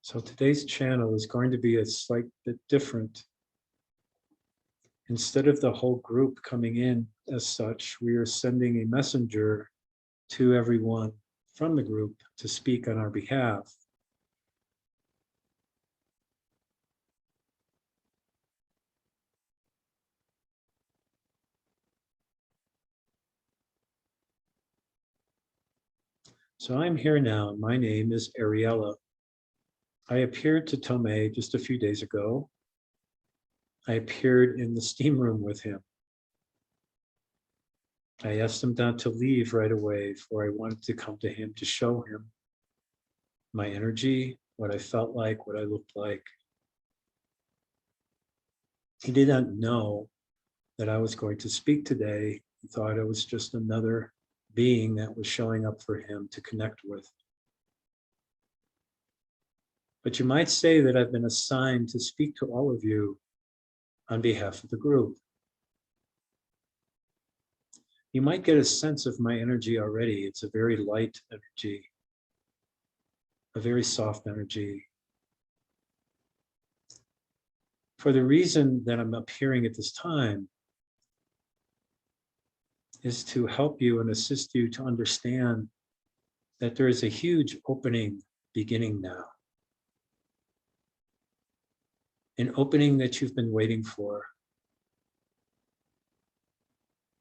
So today's channel is going to be a slight bit different. Instead of the whole group coming in as such, we are sending a messenger to everyone from the group to speak on our behalf. So I'm here now. My name is Ariella. I appeared to Tomei just a few days ago. I appeared in the steam room with him. I asked him not to leave right away, for I wanted to come to him to show him my energy, what I felt like, what I looked like. He did not know that I was going to speak today. He thought I was just another being that was showing up for him to connect with. But you might say that I've been assigned to speak to all of you on behalf of the group. You might get a sense of my energy already. It's a very light energy, a very soft energy. For the reason that I'm appearing at this time is to help you and assist you to understand that there is a huge opening beginning now. An opening that you've been waiting for.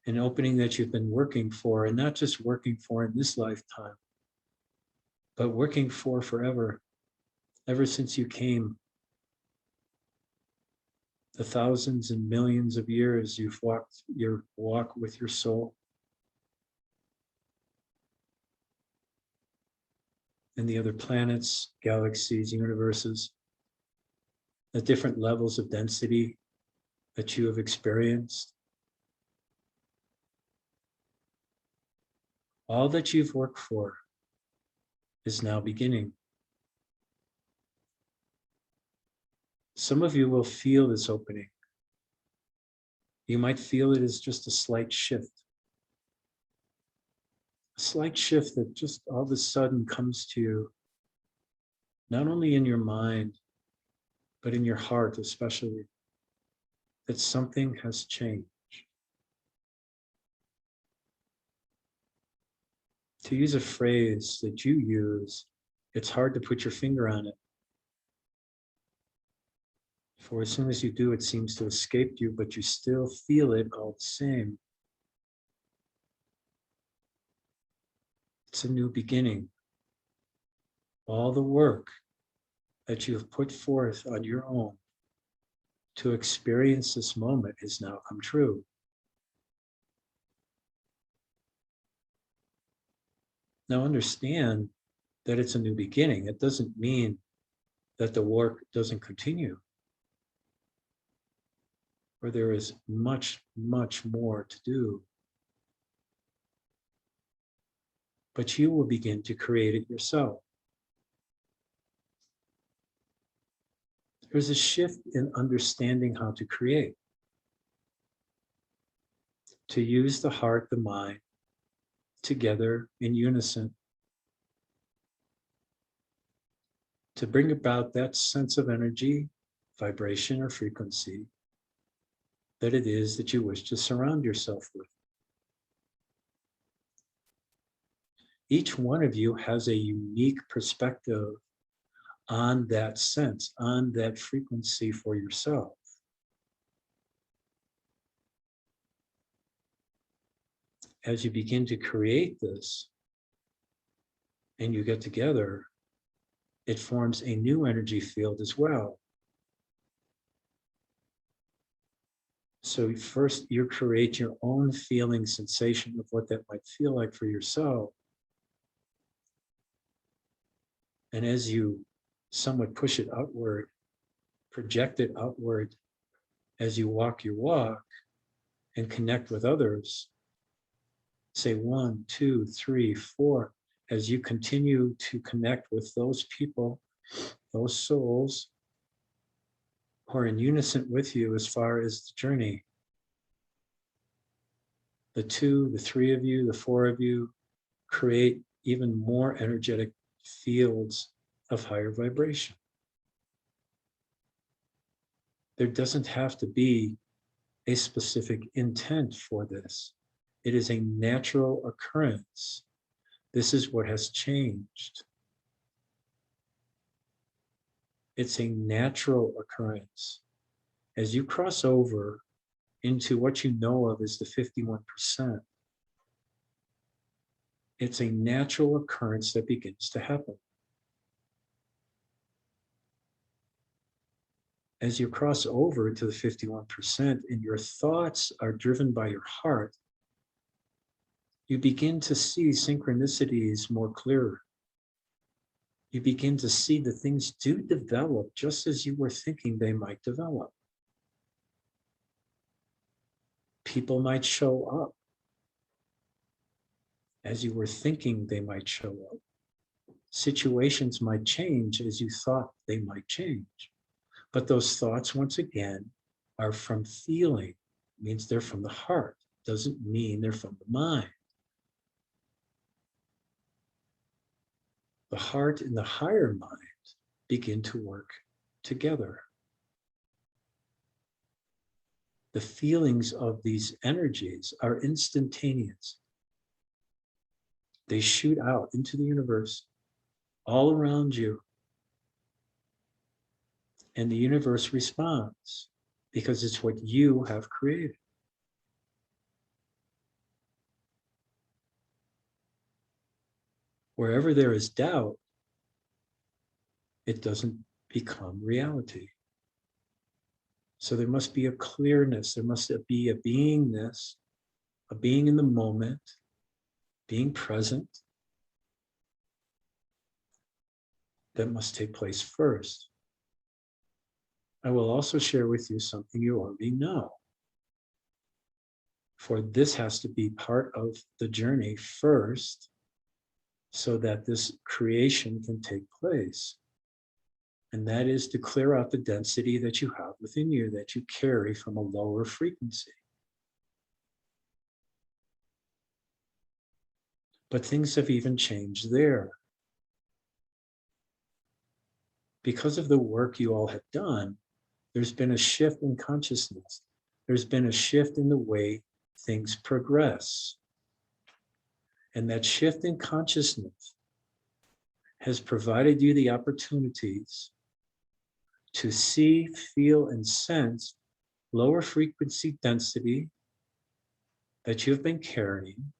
An opening that you've been working for, and not just working for in this lifetime, but working for forever, ever since you came. The thousands and millions of years you've walked your walk with your soul. And the other planets, galaxies, universes, the different levels of density that you have experienced. All that you've worked for is now beginning. Some of you will feel this opening. You might feel it as just a slight shift. A slight shift that just all of a sudden comes to you, not only in your mind, but in your heart especially, that something has changed. To use a phrase that you use, it's hard to put your finger on it. For as soon as you do, it seems to escape you, but you still feel it all the same. It's a new beginning. All the work that you have put forth on your own to experience this moment has now come true. Now understand that it's a new beginning. It doesn't mean that the work doesn't continue. Or there is much, much more to do. But you will begin to create it yourself. There's a shift in understanding how to create. To use the heart, the mind, together in unison. To bring about that sense of energy, vibration, or frequency that it is that you wish to surround yourself with. Each one of you has a unique perspective on that sense, on that frequency for yourself. As you begin to create this and you get together, it forms a new energy field as well. So first you create your own feeling sensation of what that might feel like for yourself. And as you somewhat push it outward, project it outward as you walk your walk and connect with others, say 1, 2, 3, 4, as you continue to connect with those people, those souls who are in unison with you as far as the journey. The 2, the 3 of you, the 4 of you create even more energetic fields of higher vibration. There doesn't have to be a specific intent for this. It is a natural occurrence. This is what has changed. It's a natural occurrence. As you cross over into what you know of as the 51%, it's a natural occurrence that begins to happen. As you cross over to the 51% and your thoughts are driven by your heart, you begin to see synchronicities more clearer. You begin to see that things do develop just as you were thinking they might develop. People might show up as you were thinking they might show up. Situations might change as you thought they might change. But those thoughts, once again, are from feeling. It means they're from the heart. Doesn't mean they're from the mind. The heart and the higher mind begin to work together. The feelings of these energies are instantaneous. They shoot out into the universe, all around you. And the universe responds because it's what you have created. Wherever there is doubt, it doesn't become reality. So there must be a clearness, there must be a beingness, a being in the moment, being present, that must take place first. I will also share with you something you already know. For this has to be part of the journey first, so that this creation can take place. And that is to clear out the density that you have within you, that you carry from a lower frequency. But things have even changed there. Because of the work you all have done, there's been a shift in consciousness. There's been a shift in the way things progress. And that shift in consciousness has provided you the opportunities to see, feel, and sense lower frequency density that you've been carrying,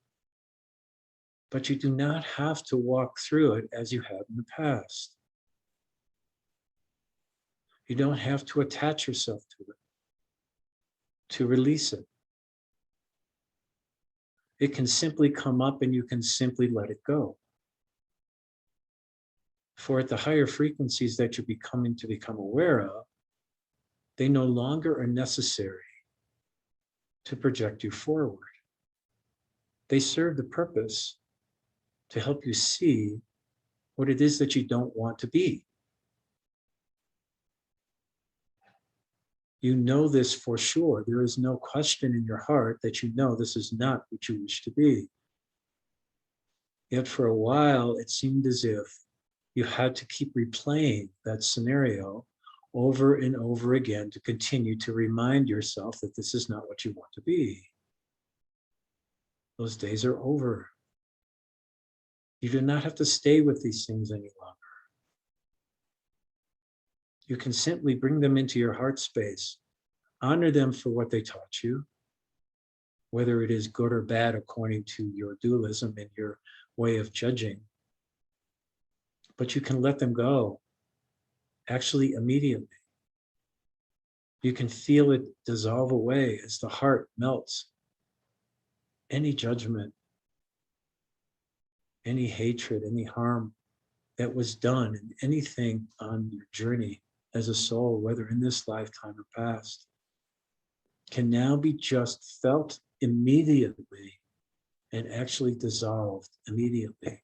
but you do not have to walk through it as you have in the past. You don't have to attach yourself to it, to release it. It can simply come up and you can simply let it go. For at the higher frequencies that you're becoming to become aware of, they no longer are necessary to project you forward. They serve the purpose to help you see what it is that you don't want to be. You know this for sure. There is no question in your heart that you know this is not what you wish to be. Yet for a while, it seemed as if you had to keep replaying that scenario over and over again to continue to remind yourself that this is not what you want to be. Those days are over. You do not have to stay with these things any longer. You can simply bring them into your heart space, honor them for what they taught you, whether it is good or bad according to your dualism and your way of judging. But you can let them go, actually immediately. You can feel it dissolve away as the heart melts. Any judgment, any hatred, any harm that was done in anything on your journey as a soul, whether in this lifetime or past, can now be just felt immediately and actually dissolved immediately.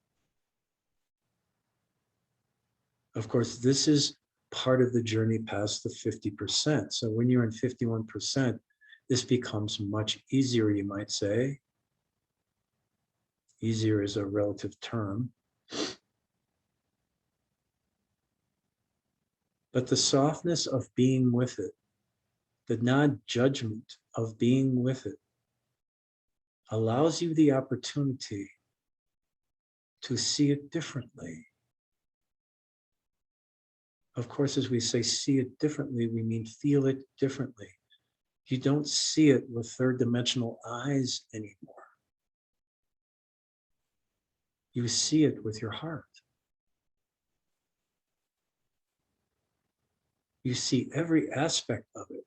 Of course, this is part of the journey past the 50%. So when you're in 51%, this becomes much easier, you might say. Easier is a relative term. But the softness of being with it, the non-judgment of being with it, allows you the opportunity to see it differently. Of course, as we say see it differently, we mean feel it differently. You don't see it with third-dimensional eyes anymore. You see it with your heart. You see every aspect of it,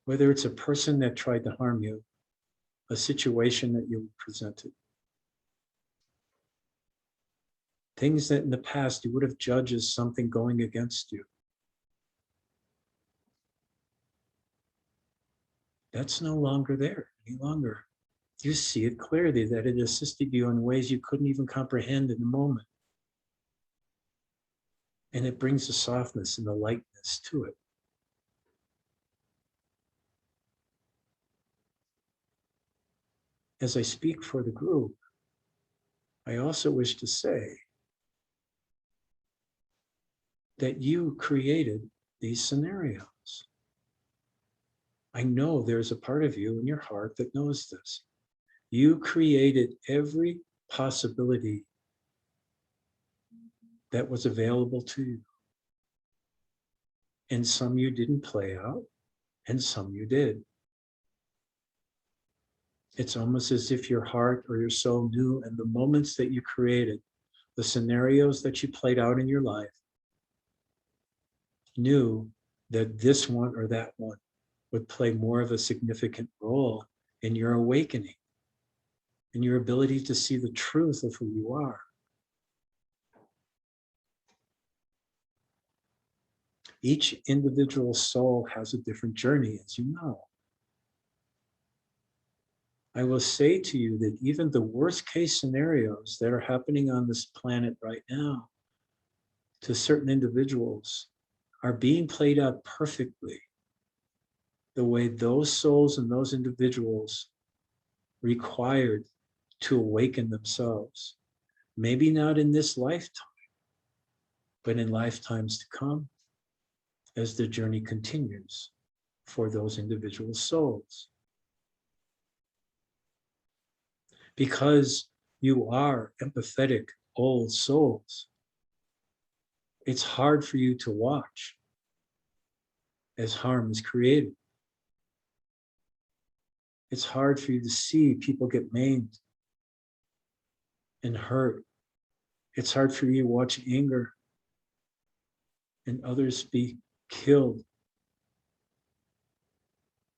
whether it's a person that tried to harm you, a situation that you presented, things that in the past you would have judged as something going against you. That's no longer there any longer. You see it clearly that it assisted you in ways you couldn't even comprehend in the moment. And it brings a softness and a lightness to it. As I speak for the group, I also wish to say that you created these scenarios. I know there's a part of you in your heart that knows this. You created every possibility that was available to you. And some you didn't play out, and some you did. It's almost as if your heart or your soul knew in the moments that you created, the scenarios that you played out in your life, knew that this one or that one would play more of a significant role in your awakening, in your ability to see the truth of who you are. Each individual soul has a different journey, as you know. I will say to you that even the worst case scenarios that are happening on this planet right now to certain individuals are being played out perfectly the way those souls and those individuals required to awaken themselves. Maybe not in this lifetime, but in lifetimes to come as the journey continues for those individual souls. Because you are empathetic old souls, it's hard for you to watch as harm is created. It's hard for you to see people get maimed and hurt. It's hard for you to watch anger and others be killed,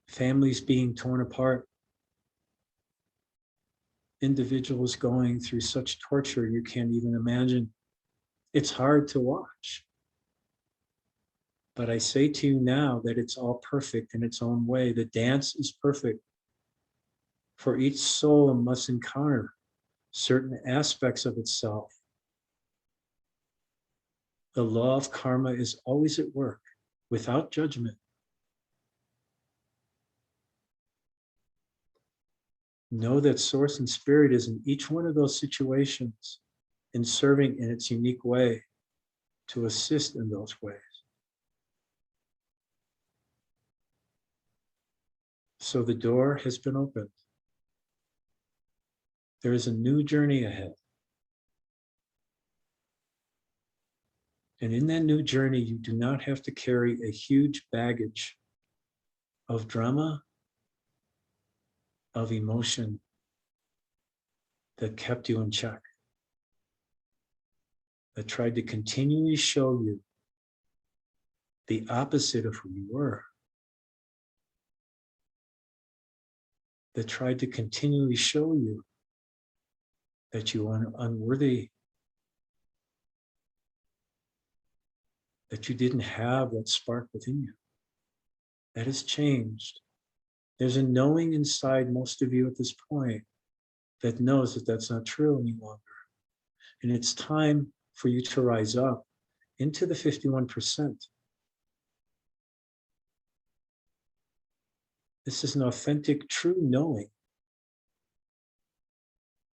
families being torn apart, individuals going through such torture you can't even imagine. It's hard to watch. But I say to you now that it's all perfect in its own way. The dance is perfect. For each soul must encounter certain aspects of itself. The law of karma is always at work, without judgment. Know that Source and Spirit is in each one of those situations and serving in its unique way to assist in those ways. So the door has been opened. There is a new journey ahead. And in that new journey, you do not have to carry a huge baggage of drama, of emotion that kept you in check, that tried to continually show you the opposite of who you were, that tried to continually show you that you are unworthy, that you didn't have that spark within you. That has changed. There's a knowing inside most of you at this point that knows that that's not true any longer. And it's time for you to rise up into the 51%. This is an authentic, true knowing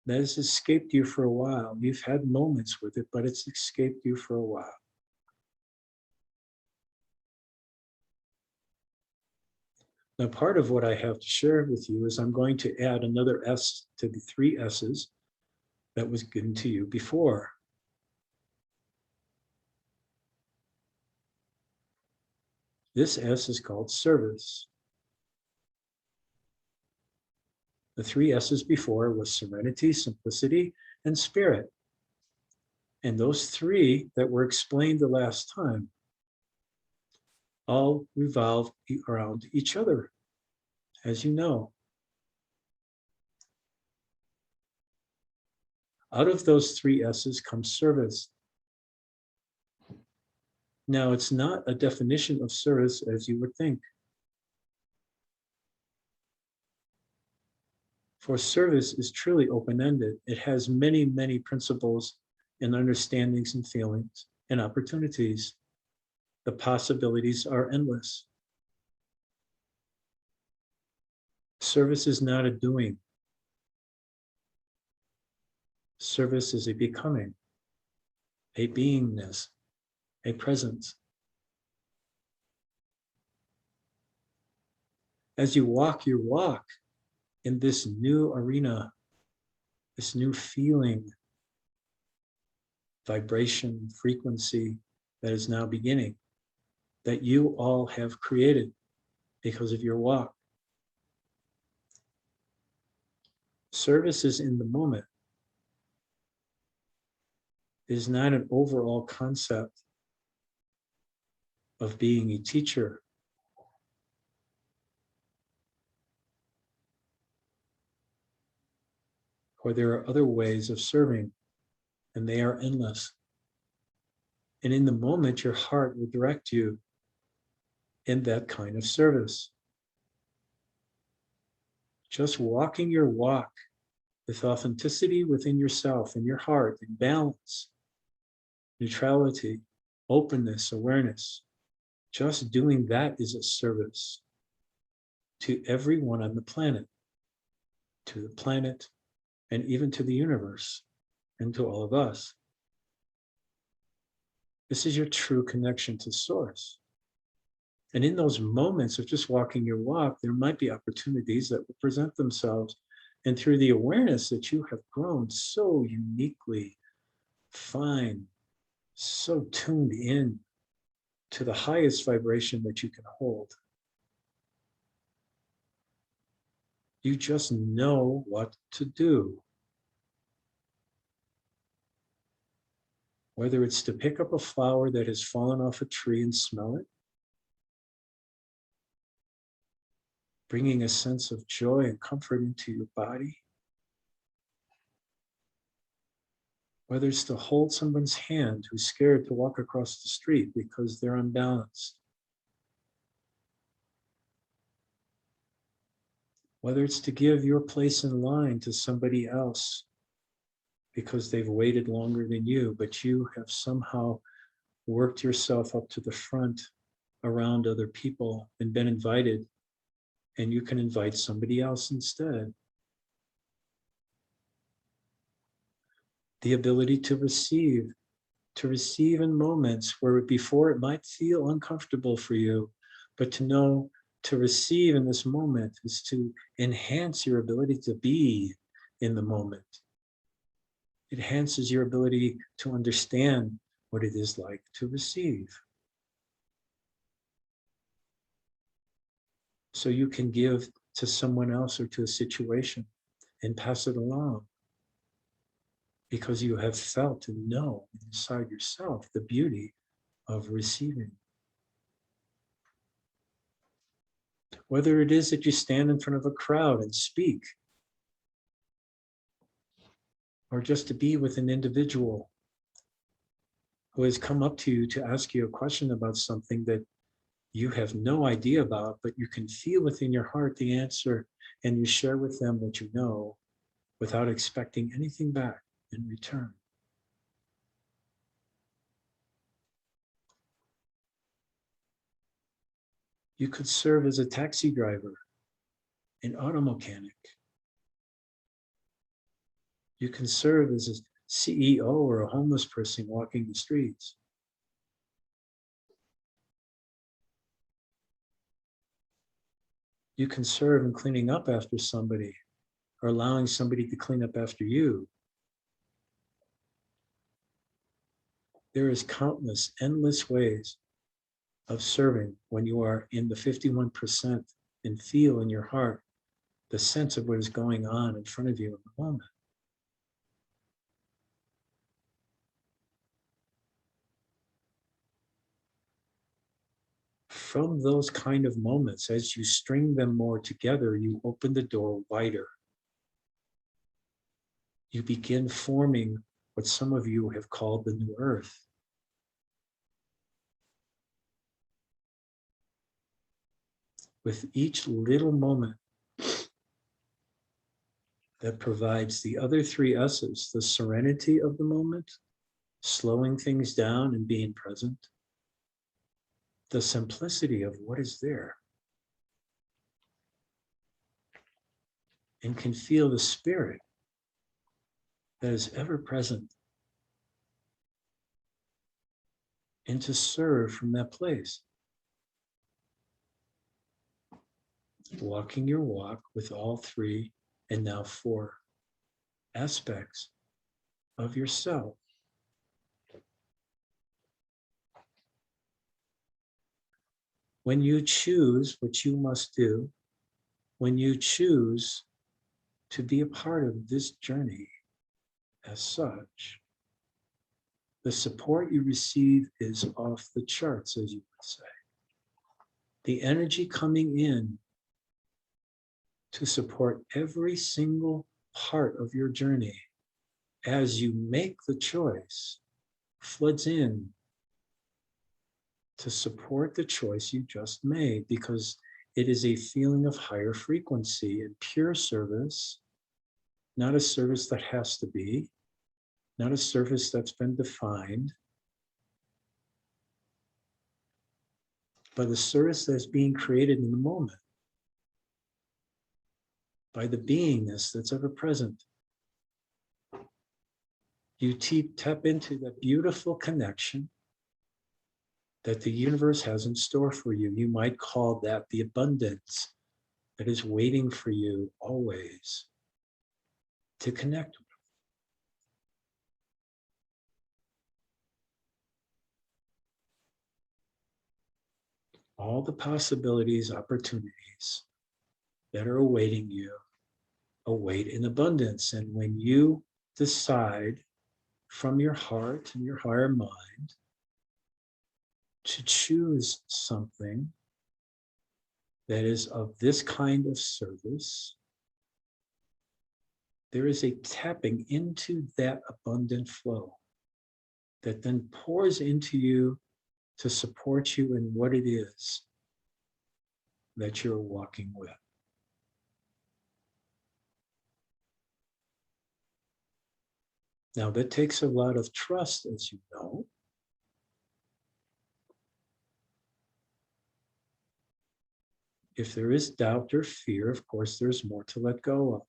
that has escaped you for a while. You've had moments with it, but it's escaped you for a while. Now, part of what I have to share with you is I'm going to add another S to the 3 S's that was given to you before. This S is called service. The 3 S's before was serenity, simplicity, and spirit. And those 3 that were explained the last time all revolve around each other, as you know. Out of those 3 S's comes service. Now, it's not a definition of service as you would think. For service is truly open-ended. It has many, many principles and understandings and feelings and opportunities. The possibilities are endless. Service is not a doing. Service is a becoming, a beingness, a presence. As you walk your walk in this new arena, this new feeling, vibration, frequency that is now beginning, that you all have created because of your walk. Service is in the moment. It is not an overall concept of being a teacher. Or there are other ways of serving, and they are endless. And in the moment, your heart will direct you in that kind of service. Just walking your walk with authenticity within yourself and your heart, in balance, neutrality, openness, awareness. Just doing that is a service to everyone on the planet, and even to the universe, and to all of us. This is your true connection to Source. And in those moments of just walking your walk, there might be opportunities that will present themselves. And through the awareness that you have grown so uniquely fine, so tuned in to the highest vibration that you can hold, you just know what to do. Whether it's to pick up a flower that has fallen off a tree and smell it, bringing a sense of joy and comfort into your body, whether it's to hold someone's hand who's scared to walk across the street because they're unbalanced, whether it's to give your place in line to somebody else because they've waited longer than you, but you have somehow worked yourself up to the front around other people and been invited, and you can invite somebody else instead. The ability to receive in moments where before it might feel uncomfortable for you, but to know to receive in this moment is to enhance your ability to be in the moment. It enhances your ability to understand what it is like to receive. So you can give to someone else or to a situation and pass it along, because you have felt and know inside yourself the beauty of receiving. Whether it is that you stand in front of a crowd and speak, or just to be with an individual who has come up to you to ask you a question about something that you have no idea about, but you can feel within your heart the answer, and you share with them what you know without expecting anything back in return. You could serve as a taxi driver, an auto mechanic. You can serve as a CEO or a homeless person walking the streets. You can serve in cleaning up after somebody or allowing somebody to clean up after you. There is countless, endless ways of serving when you are in the 51% and feel in your heart the sense of what is going on in front of you in the moment. From those kind of moments, as you string them more together, you open the door wider. You begin forming what some of you have called the new earth. With each little moment that provides the other three S's, the serenity of the moment, slowing things down and being present, the simplicity of what is there, and can feel the spirit that is ever present, and to serve from that place. Walking your walk with all three and now four aspects of yourself. When you choose what you must do, when you choose to be a part of this journey as such, the support you receive is off the charts, as you would say. The energy coming in to support every single part of your journey as you make the choice floods in to support the choice you just made, because it is a feeling of higher frequency and pure service, not a service that has to be, not a service that's been defined, but a service that's being created in the moment by the beingness that's ever present. You tap into that beautiful connection that the universe has in store for you. You might call that the abundance that is waiting for you always to connect with. All the possibilities, opportunities that are awaiting you await in abundance. And when you decide from your heart and your higher mind to choose something that is of this kind of service, there is a tapping into that abundant flow that then pours into you to support you in what it is that you're walking with. Now, that takes a lot of trust, as you know. If there is doubt or fear, of course, there's more to let go of.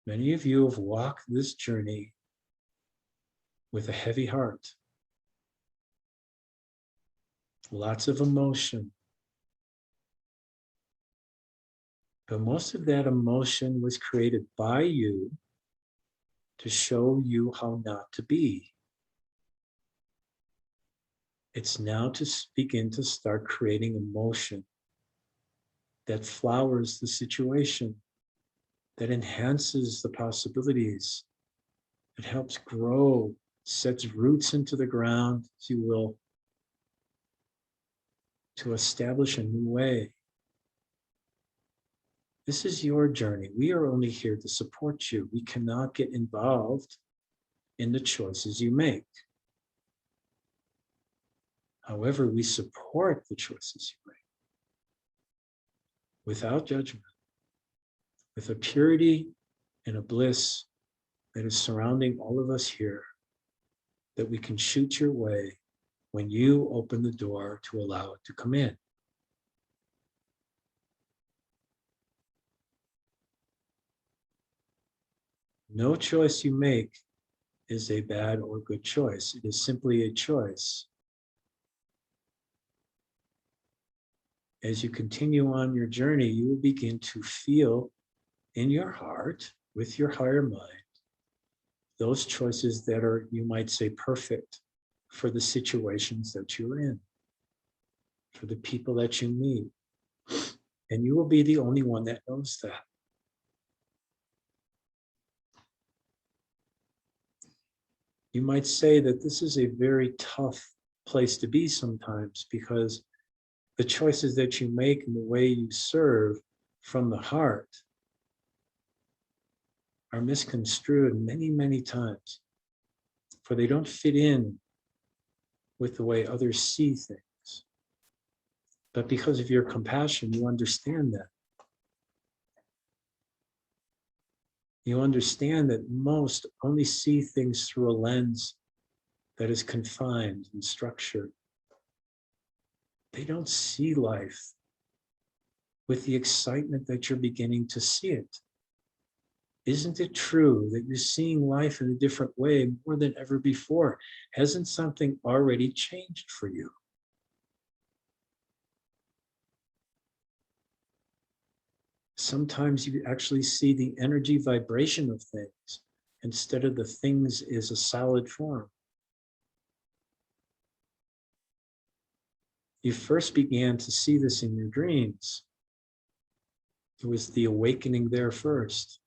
Many of you have walked this journey with a heavy heart, lots of emotion. But most of that emotion was created by you to show you how not to be. It's now to begin to start creating emotion that flowers the situation, that enhances the possibilities, that helps grow, sets roots into the ground, if you will, to establish a new way. This is your journey. We are only here to support you. We cannot get involved in the choices you make. However, we support the choices you make without judgment, with a purity and a bliss that is surrounding all of us here, that we can shoot your way when you open the door to allow it to come in. No choice you make is a bad or good choice. It is simply a choice. As you continue on your journey, you will begin to feel in your heart, with your higher mind, those choices that are, you might say, perfect for the situations that you're in, for the people that you meet. And you will be the only one that knows that. You might say that this is a very tough place to be sometimes, because the choices that you make and the way you serve from the heart are misconstrued many, many times, for they don't fit in with the way others see things. But because of your compassion, you understand that. You understand that most only see things through a lens that is confined and structured. They don't see life with the excitement that you're beginning to see it. Isn't it true that you're seeing life in a different way more than ever before? Hasn't something already changed for you? Sometimes you actually see the energy vibration of things instead of the things as a solid form. You first began to see this in your dreams. It was the awakening there first.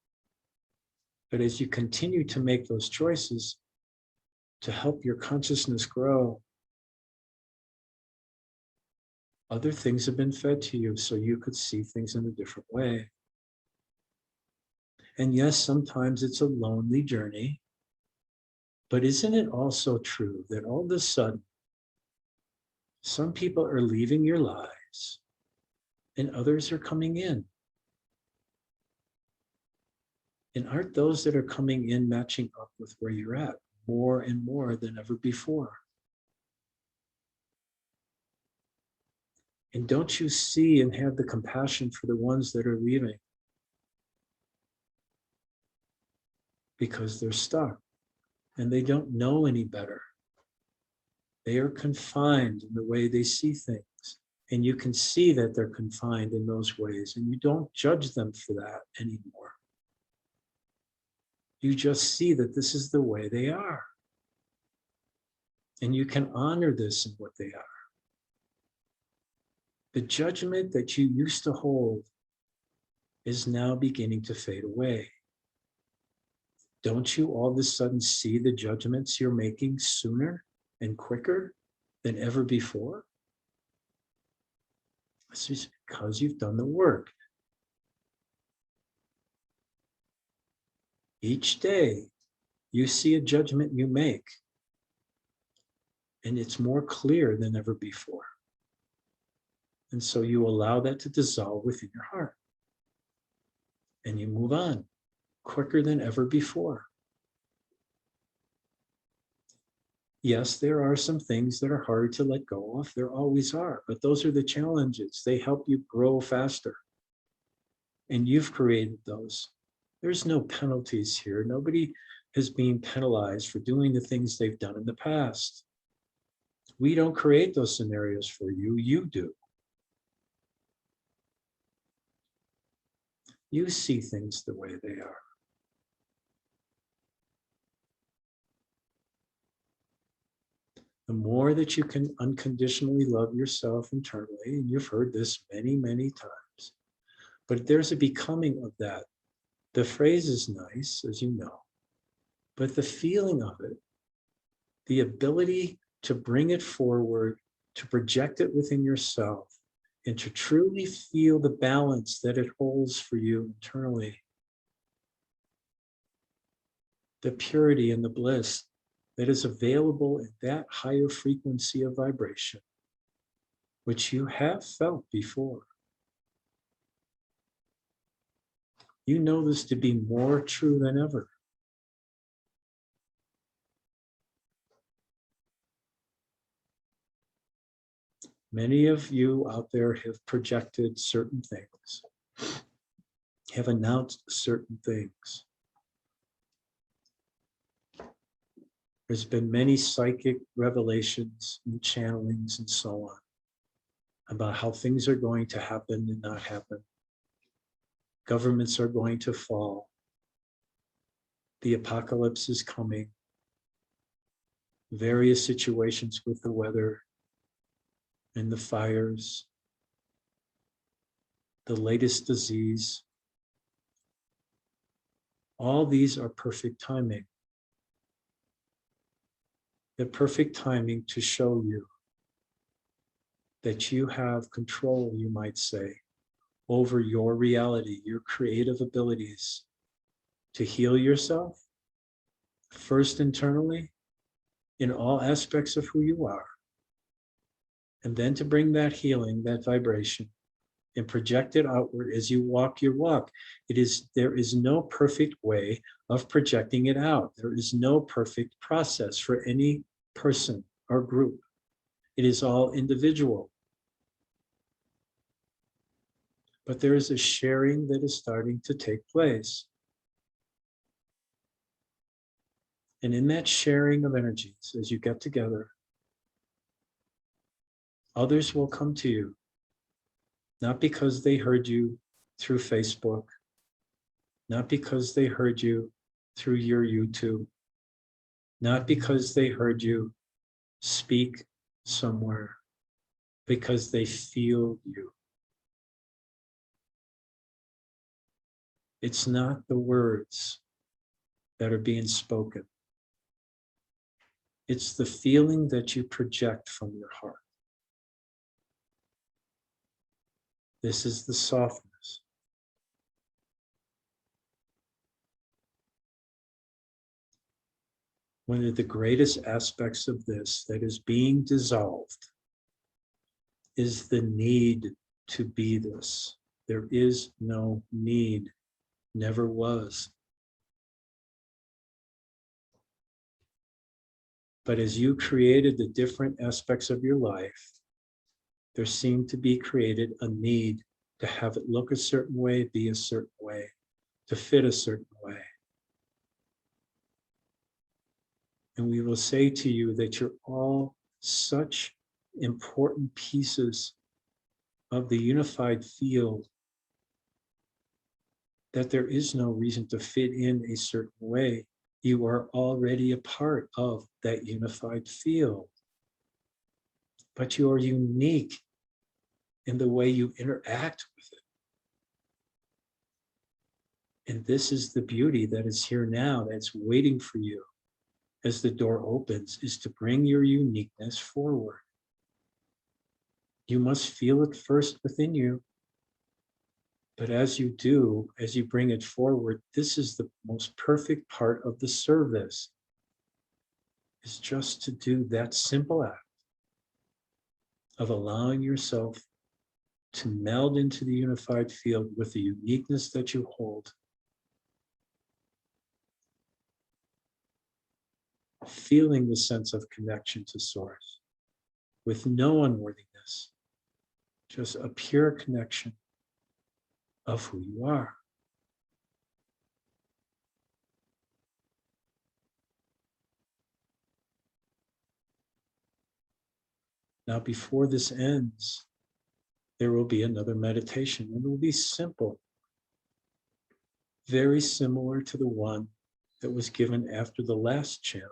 But as you continue to make those choices to help your consciousness grow, other things have been fed to you so you could see things in a different way. And yes, sometimes it's a lonely journey, but isn't it also true that all of a sudden, some people are leaving your lives and others are coming in? And aren't those that are coming in matching up with where you're at more and more than ever before? And don't you see and have the compassion for the ones that are leaving? Because they're stuck and they don't know any better. They are confined in the way they see things. And you can see that they're confined in those ways, and you don't judge them for that anymore. You just see that this is the way they are. And you can honor this in what they are. The judgment that you used to hold is now beginning to fade away. Don't you all of a sudden see the judgments you're making sooner and quicker than ever before? This is because you've done the work. Each day, you see a judgment you make, and it's more clear than ever before. And so you allow that to dissolve within your heart. And you move on quicker than ever before. Yes, there are some things that are hard to let go of. There always are, but those are the challenges. They help you grow faster. And you've created those. There's no penalties here. Nobody is being penalized for doing the things they've done in the past. We don't create those scenarios for you. You do. You see things the way they are. The more that you can unconditionally love yourself internally, and you've heard this many, many times, but there's a becoming of that. The phrase is nice, as you know, but the feeling of it, the ability to bring it forward, to project it within yourself, and to truly feel the balance that it holds for you internally, the purity and the bliss that is available in that higher frequency of vibration, which you have felt before. You know this to be more true than ever. Many of you out there have projected certain things, have announced certain things. There's been many psychic revelations and channelings and so on. about how things are going to happen and not happen. Governments are going to fall. The apocalypse is coming. Various situations with the weather and the fires, the latest disease. All these are perfect timing. The perfect timing to show you that you have control, you might say, over your reality, your creative abilities to heal yourself, first internally, in all aspects of who you are, and then to bring that healing, that vibration, and project it outward as you walk your walk. There is no perfect way of projecting it out. There is no perfect process for any person or group. It is all individual. But there is a sharing that is starting to take place. And in that sharing of energies, as you get together, others will come to you, not because they heard you through Facebook, not because they heard you through your YouTube, not because they heard you speak somewhere, because they feel you. It's not the words that are being spoken. It's the feeling that you project from your heart. This is the softness. One of the greatest aspects of this that is being dissolved is the need to be this. There is no need, never was. But as you created the different aspects of your life, there seemed to be created a need to have it look a certain way, be a certain way, to fit a certain way. And we will say to you that you're all such important pieces of the unified field that there is no reason to fit in a certain way. You are already a part of that unified field. But you are unique in the way you interact with it. And this is the beauty that is here now, that's waiting for you as the door opens, is to bring your uniqueness forward. You must feel it first within you. But as you do, as you bring it forward, this is the most perfect part of the service, is just to do that simple act of allowing yourself to meld into the unified field with the uniqueness that you hold. Feeling the sense of connection to Source with no unworthiness, just a pure connection of who you are. Now, before this ends, there will be another meditation, and it will be simple, very similar to the one that was given after the last chant.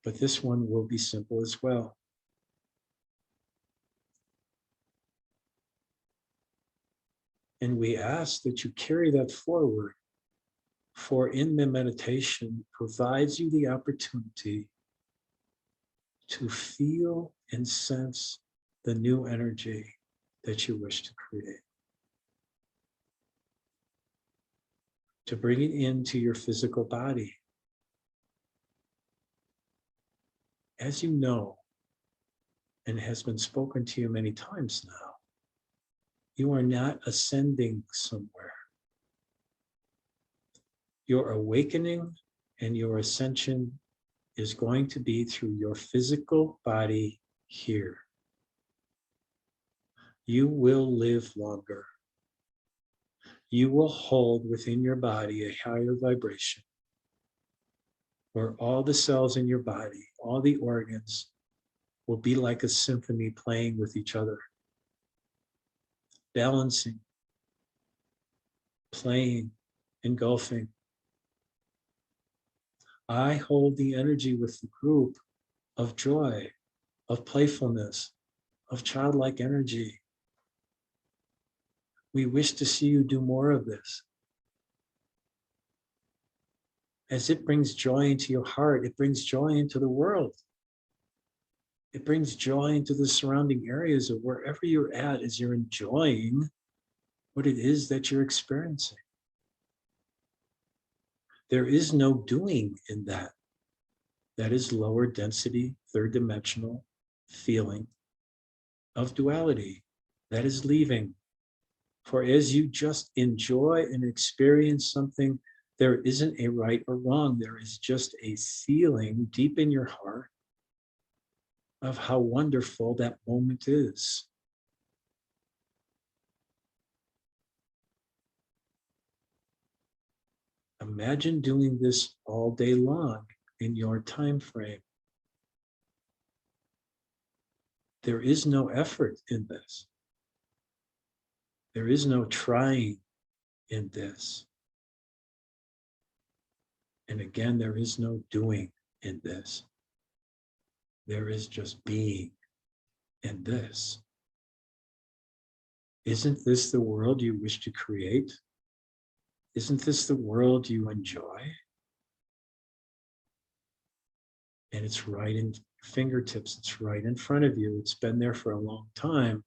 But this one will be simple as well. And we ask that you carry that forward, for in the meditation provides you the opportunity to feel and sense the new energy that you wish to create. To bring it into your physical body. As you know, and has been spoken to you many times now, you are not ascending somewhere. Your awakening and your ascension is going to be through your physical body here. You will live longer. You will hold within your body a higher vibration, where all the cells in your body, all the organs will be like a symphony playing with each other, balancing, playing, engulfing. I hold the energy with the group of joy, of playfulness, of childlike energy. We wish to see you do more of this. As it brings joy into your heart, it brings joy into the world. It brings joy into the surrounding areas of wherever you're at as you're enjoying what it is that you're experiencing. There is no doing in that. That is lower density, third dimensional feeling of duality. That is leaving. For as you just enjoy and experience something, there isn't a right or wrong. There is just a feeling deep in your heart of how wonderful that moment is. Imagine doing this all day long in your time frame. There is no effort in this. There is no trying in this. And again, there is no doing in this. There is just being in this. Isn't this the world you wish to create? Isn't this the world you enjoy? And it's right in fingertips. It's right in front of you. It's been there for a long time.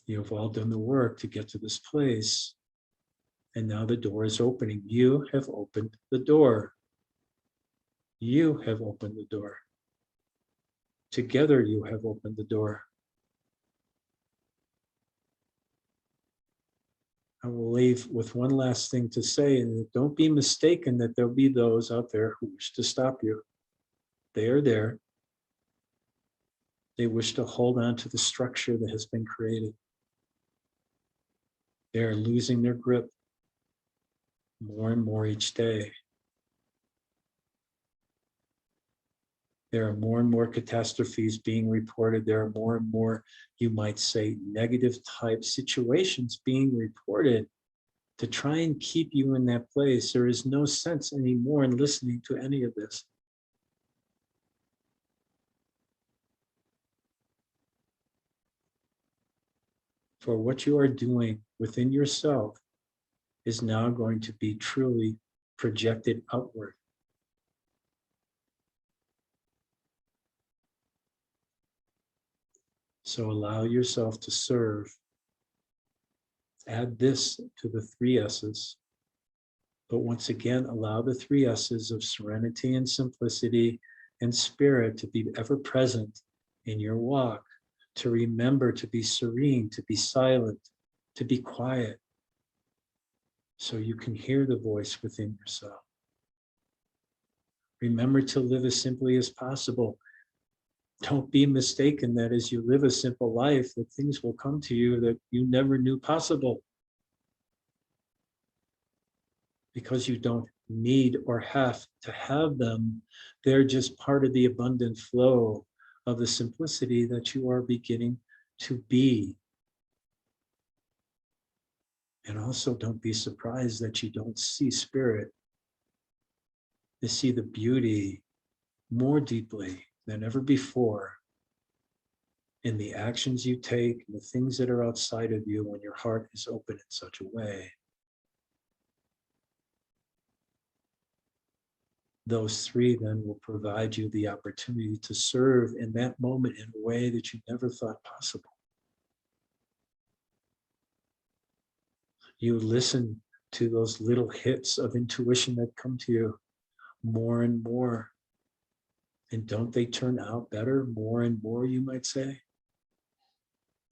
You've all done the work to get to this place. And now the door is opening. You have opened the door. You have opened the door. Together you have opened the door. I will leave with one last thing to say, and don't be mistaken that there'll be those out there who wish to stop you. They are there. They wish to hold on to the structure that has been created. They are losing their grip more and more each day. There are more and more catastrophes being reported. There are more and more, you might say, negative type situations being reported to try and keep you in that place. There is no sense anymore in listening to any of this. For what you are doing within yourself is now going to be truly projected outward. So allow yourself to serve. Add this to the 3 S's. But once again, allow the 3 S's of serenity and simplicity and spirit to be ever present in your walk, to remember to be serene, to be silent, to be quiet, so you can hear the voice within yourself. Remember to live as simply as possible. Don't be mistaken that as you live a simple life, that things will come to you that you never knew possible. Because you don't need or have to have them. They're just part of the abundant flow of the simplicity that you are beginning to be. And also don't be surprised that you don't see spirit. You see the beauty more deeply than ever before in the actions you take and the things that are outside of you when your heart is open in such a way. Those 3 then will provide you the opportunity to serve in that moment in a way that you never thought possible. You listen to those little hits of intuition that come to you more and more. And don't they turn out better more and more, you might say?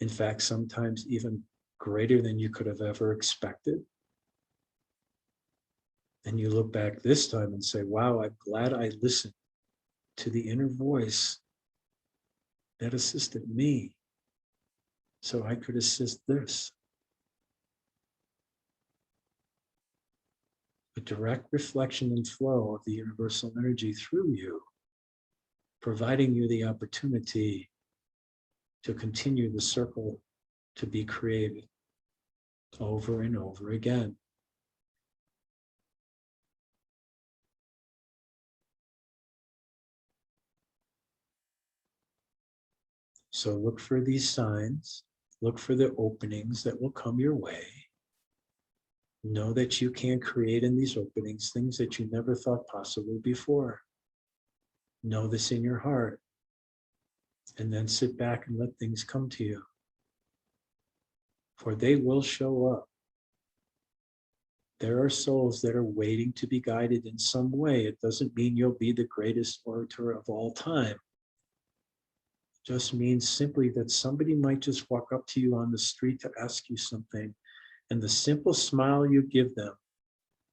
In fact, sometimes even greater than you could have ever expected. And you look back this time and say, wow, I'm glad I listened to the inner voice that assisted me so I could assist this. A direct reflection and flow of the universal energy through you providing you the opportunity to continue the circle to be created over and over again. So look for these signs, look for the openings that will come your way. Know that you can create in these openings things that you never thought possible before. Know this in your heart, and then sit back and let things come to you. For they will show up. There are souls that are waiting to be guided in some way. It doesn't mean you'll be the greatest orator of all time. It just means simply that somebody might just walk up to you on the street to ask you something, and the simple smile you give them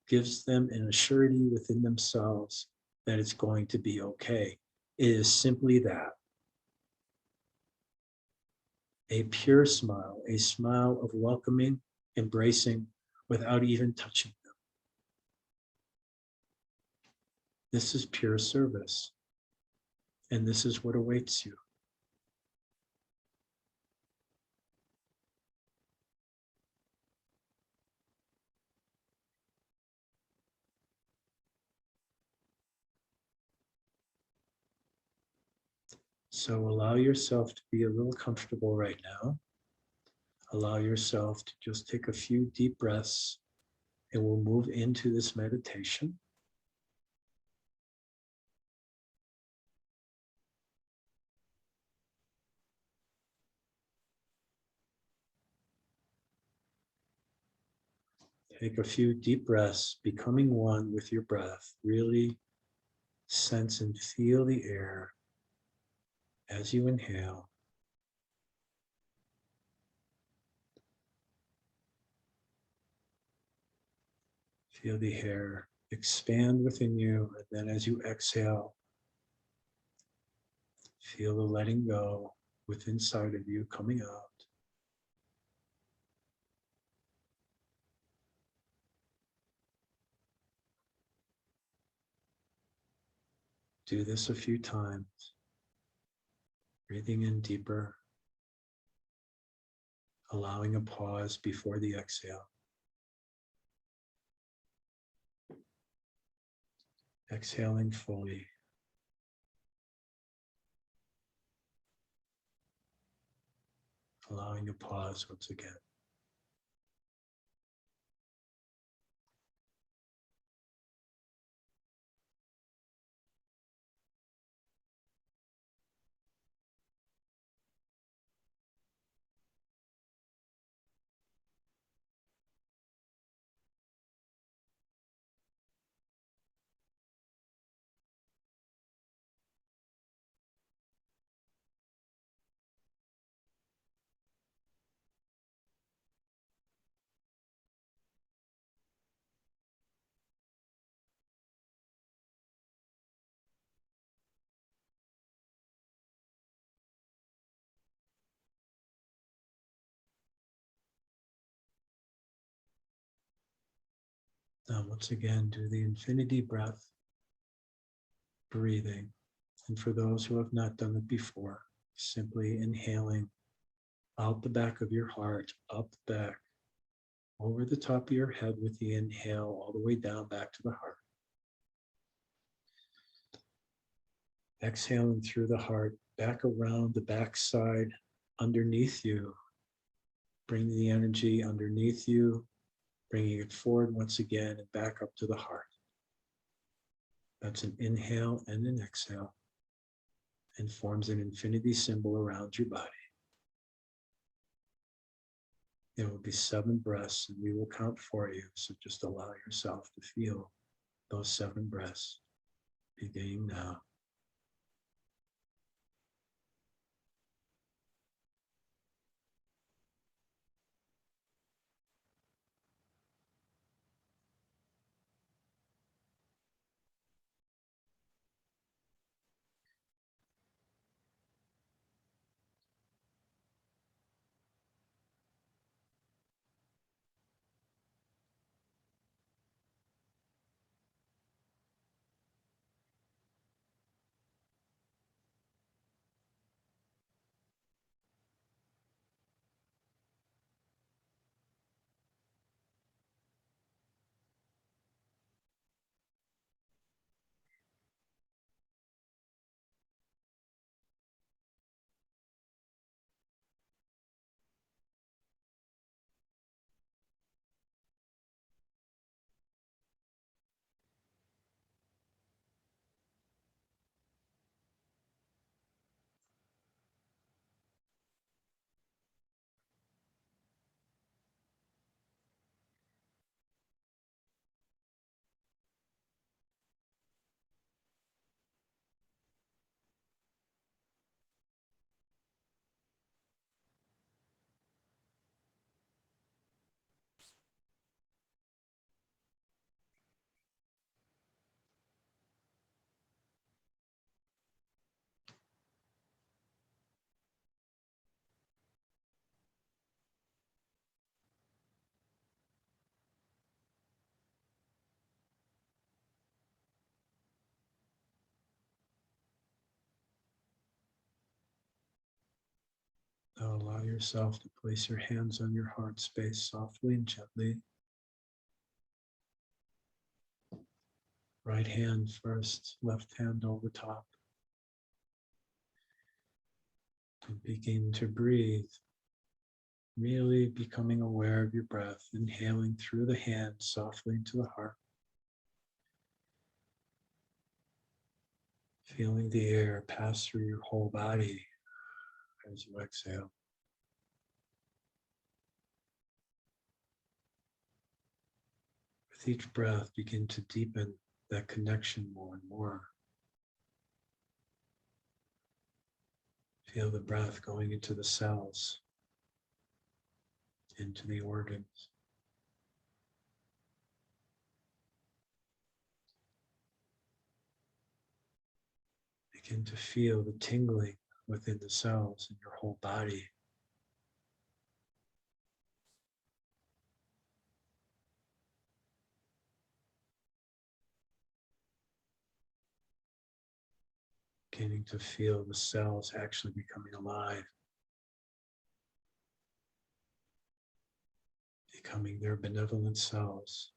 gives them an assurity within themselves that it's going to be okay. It is simply that. A pure smile, a smile of welcoming, embracing, without even touching them. This is pure service, and this is what awaits you. So allow yourself to be a little comfortable right now. Allow yourself to just take a few deep breaths, and we'll move into this meditation. Take a few deep breaths, becoming one with your breath. Really sense and feel the air as you inhale. Feel the air expand within you, and then as you exhale, feel the letting go within inside of you coming out. Do this a few times, breathing in deeper, allowing a pause before the exhale. Exhaling fully. Allowing a pause once again. Now, once again, do the infinity breath, breathing. And for those who have not done it before, simply inhaling out the back of your heart, up the back, over the top of your head with the inhale, all the way down back to the heart. Exhaling through the heart, back around the backside, underneath you. Bring the energy underneath you, bringing it forward once again and back up to the heart. That's an inhale and an exhale, and forms an infinity symbol around your body. There will be 7 breaths, and we will count for you. So just allow yourself to feel those 7 breaths, beginning now. yourself to place your hands on your heart space softly and gently. Right hand first, left hand over top. And begin to breathe, really becoming aware of your breath, inhaling through the hand softly into the heart. Feeling the air pass through your whole body as you exhale. With each breath, begin to deepen that connection more and more. Feel the breath going into the cells, into the organs. Begin to feel the tingling within the cells in your whole body. Beginning to feel the cells actually becoming alive, becoming their benevolent selves.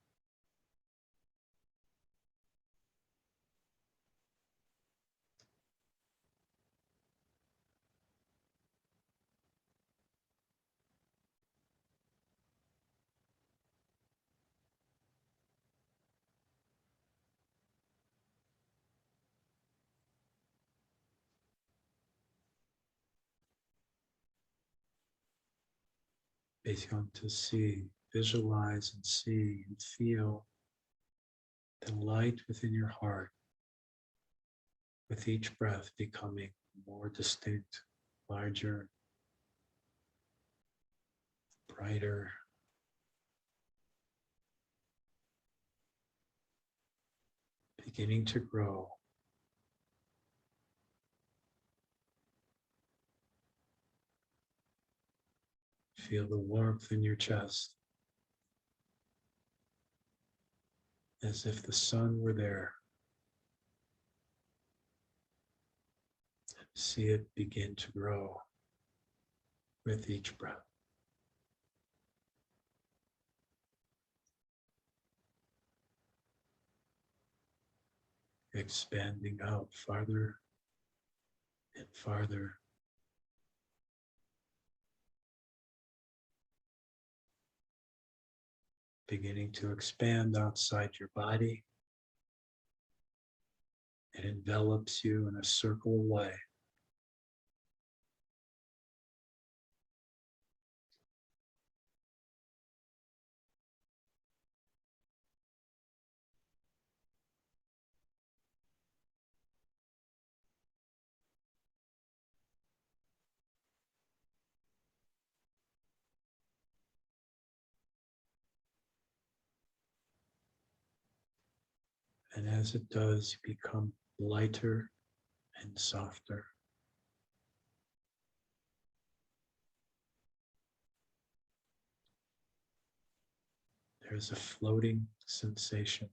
Begin to see, visualize and see and feel the light within your heart with each breath becoming more distinct, larger, brighter, beginning to grow. Feel the warmth in your chest, as if the sun were there. See it begin to grow with each breath. Expanding out farther and farther. Beginning to expand outside your body. It envelops you in a circle of light. And as it does, you become lighter and softer. There's a floating sensation.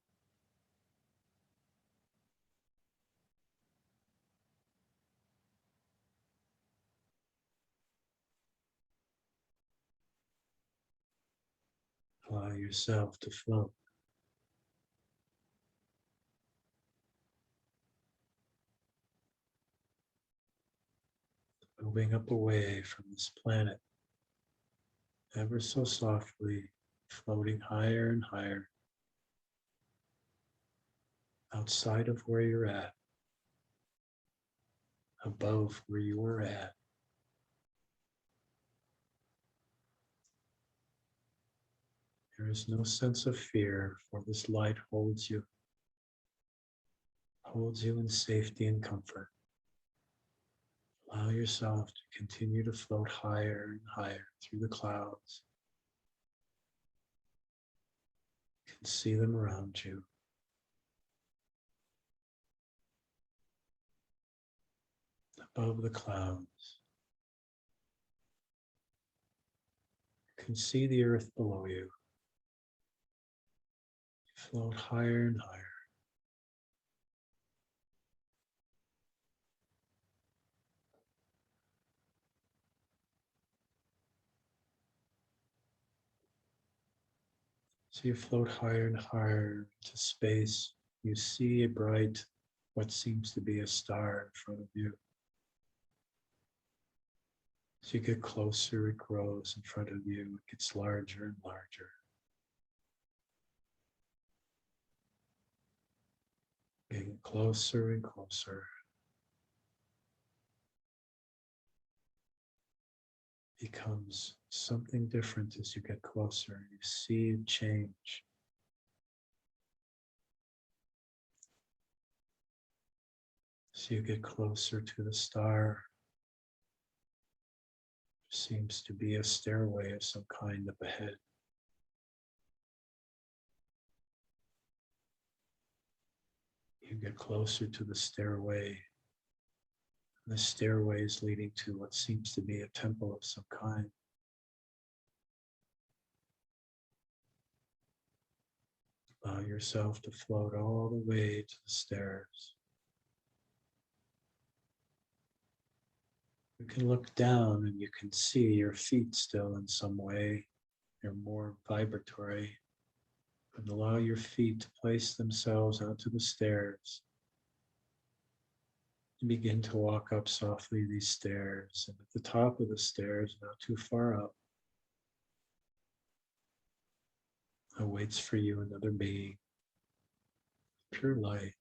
Allow yourself to float. Moving up away from this planet, ever so softly, floating higher and higher, outside of where you're at, above where you were at. There is no sense of fear, for this light holds you in safety and comfort. Allow yourself to continue to float higher and higher through the clouds. You can see them around you. Above the clouds, you can see the earth below you. You float higher and higher. So you float higher and higher to space. You see a bright, what seems to be a star in front of you. As you get closer, it grows in front of you. It gets larger and larger. Getting closer and closer. Becomes something different as you get closer. You see it change. So you get closer to the star. Seems to be a stairway of some kind up ahead. You get closer to the stairway. The stairway is leading to what seems to be a temple of some kind. Allow yourself to float all the way to the stairs. You can look down and you can see your feet still in some way. They're more vibratory. And allow your feet to place themselves onto the stairs. You begin to walk up softly these stairs. And at the top of the stairs, not too far up, awaits for you another being, pure light.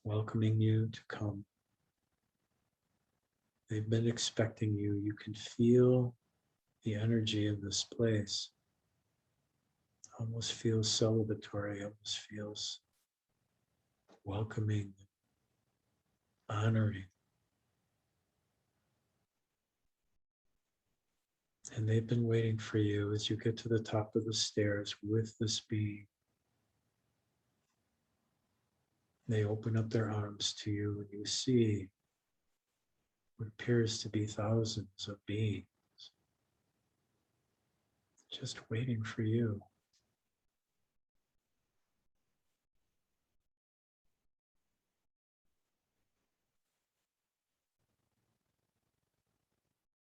Welcoming you to come. They've been expecting you. You can feel the energy of this place. Almost feels celebratory, almost feels welcoming, honoring. And they've been waiting for you as you get to the top of the stairs with this being. They open up their arms to you and you see what appears to be thousands of beings just waiting for you.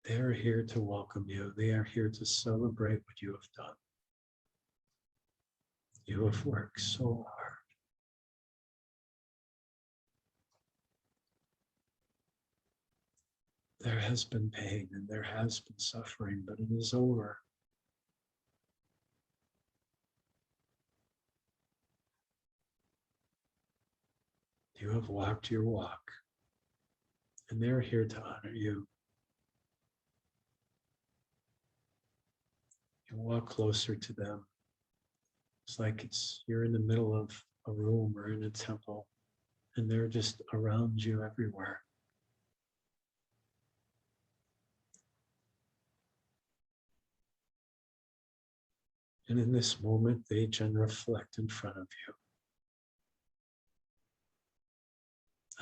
They are here to welcome you. They are here to celebrate what you have done. You have worked so hard. There has been pain and there has been suffering, but it is over. You have walked your walk, and they're here to honor you. You walk closer to them. It's like you're in the middle of a room or in a temple, and they're just around you everywhere. And in this moment, they genuflect in front of you,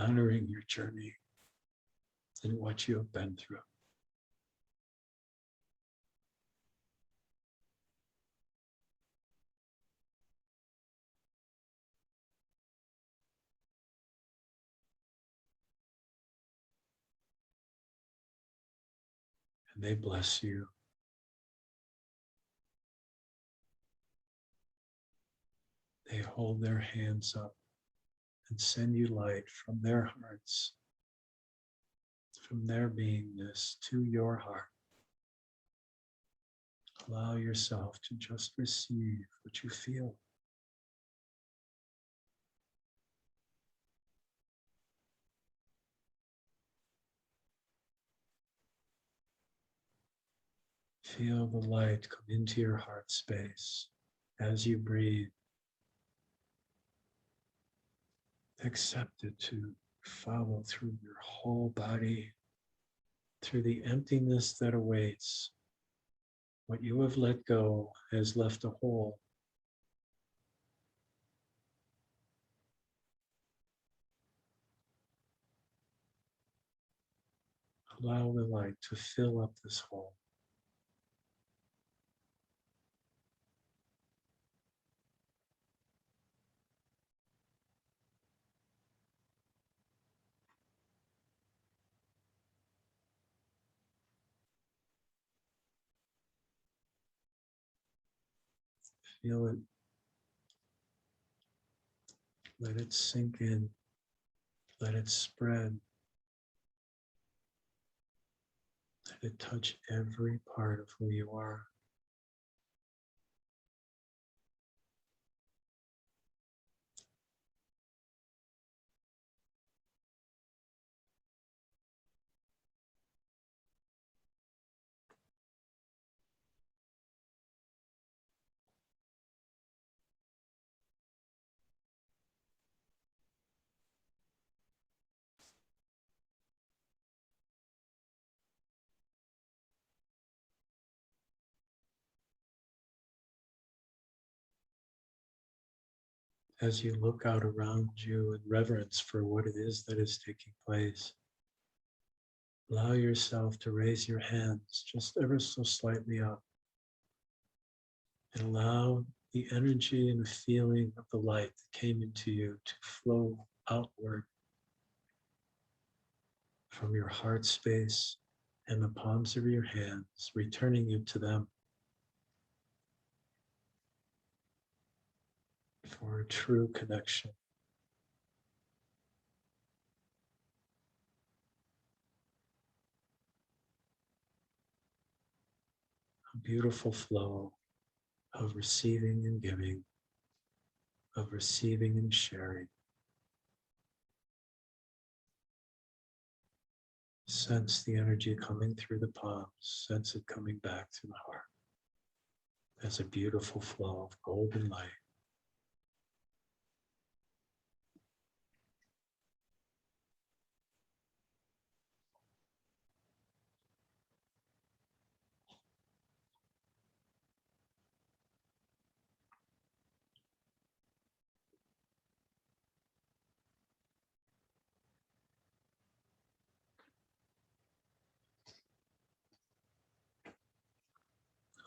honoring your journey and what you have been through. And they bless you. They hold their hands up and send you light from their hearts, from their beingness to your heart. Allow yourself to just receive what you feel. Feel the light come into your heart space as you breathe. Accept it to follow through your whole body, through the emptiness that awaits. What you have let go has left a hole. Allow the light to fill up this hole. Feel it. Let it sink in. Let it spread. Let it touch every part of who you are. As you look out around you in reverence for what it is that is taking place, allow yourself to raise your hands just ever so slightly up and allow the energy and the feeling of the light that came into you to flow outward from your heart space and the palms of your hands, returning you to them for a true connection. A beautiful flow of receiving and giving, of receiving and sharing. Sense the energy coming through the palms, sense it coming back to the heart. There's a beautiful flow of golden light.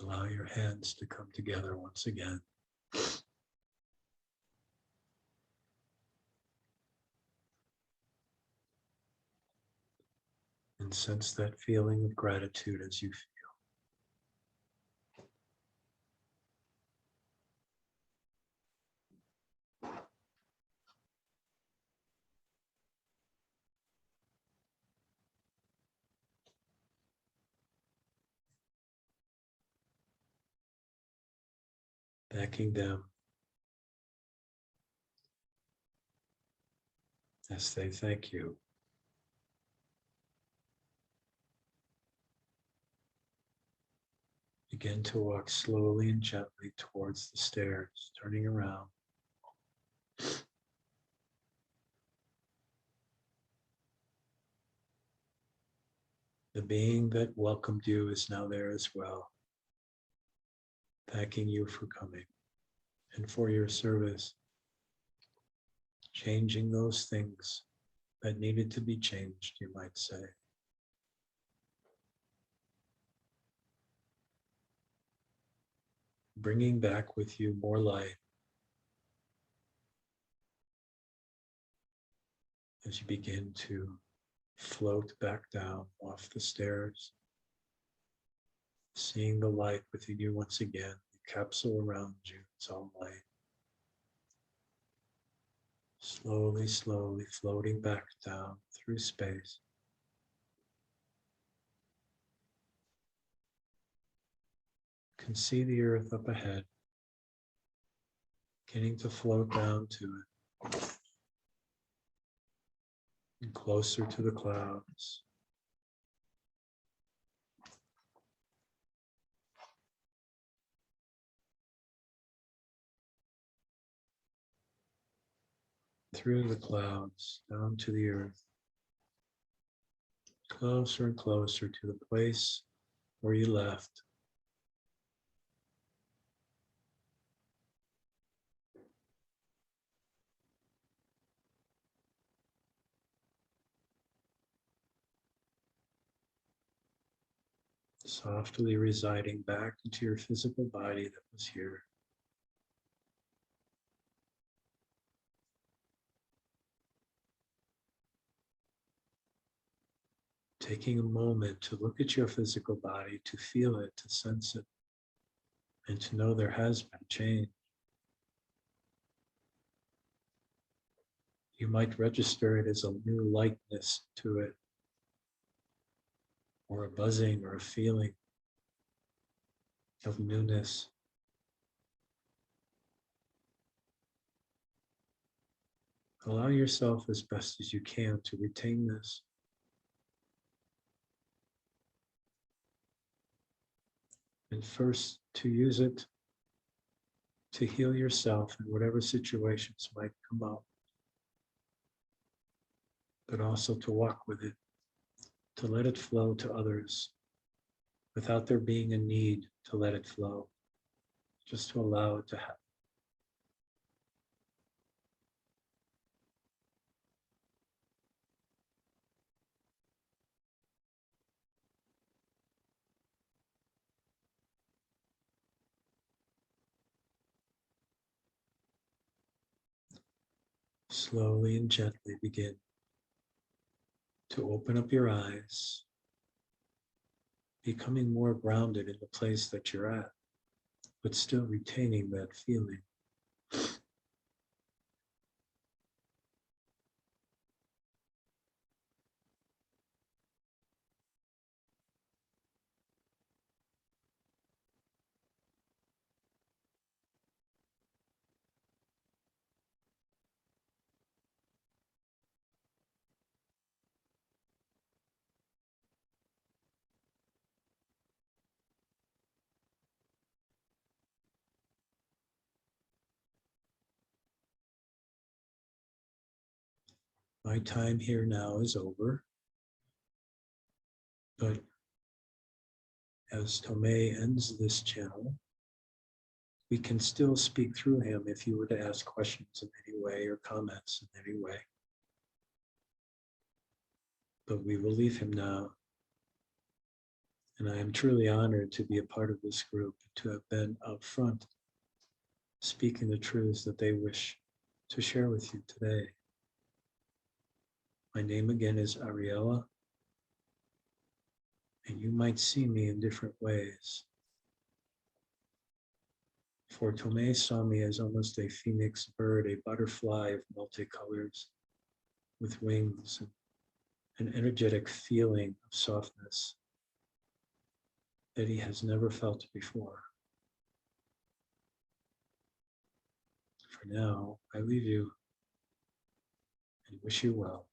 Allow your hands to come together once again. And sense that feeling of gratitude as you thanking them as they thank you. Begin to walk slowly and gently towards the stairs, turning around. The being that welcomed you is now there as well, thanking you for coming and for your service, changing those things that needed to be changed, you might say. Bringing back with you more light as you begin to float back down off the stairs, seeing the light within you once again, the capsule around you, it's all light. Slowly, slowly floating back down through space. You can see the earth up ahead, beginning to float down to it, and closer to the clouds. Through the clouds, down to the earth, closer and closer to the place where you left. Softly residing back into your physical body that was here. Taking a moment to look at your physical body, to feel it, to sense it. and to know there has been change. You might register it as a new lightness to it, or a buzzing or a feeling of newness. Allow yourself as best as you can to retain this. And first, to use it to heal yourself in whatever situations might come up, but also to walk with it, to let it flow to others without there being a need to let it flow, just to allow it to happen. Slowly and gently begin to open up your eyes, becoming more grounded in the place that you're at, but still retaining that feeling. My time here now is over, but as Tomei ends this channel, we can still speak through him if you were to ask questions in any way or comments in any way. But we will leave him now. And I am truly honored to be a part of this group, to have been out front, speaking the truths that they wish to share with you today. My name again is Ariella, and you might see me in different ways. For Tomei saw me as almost a phoenix bird, a butterfly of multicolors with wings and an energetic feeling of softness that he has never felt before. For now, I leave you and wish you well.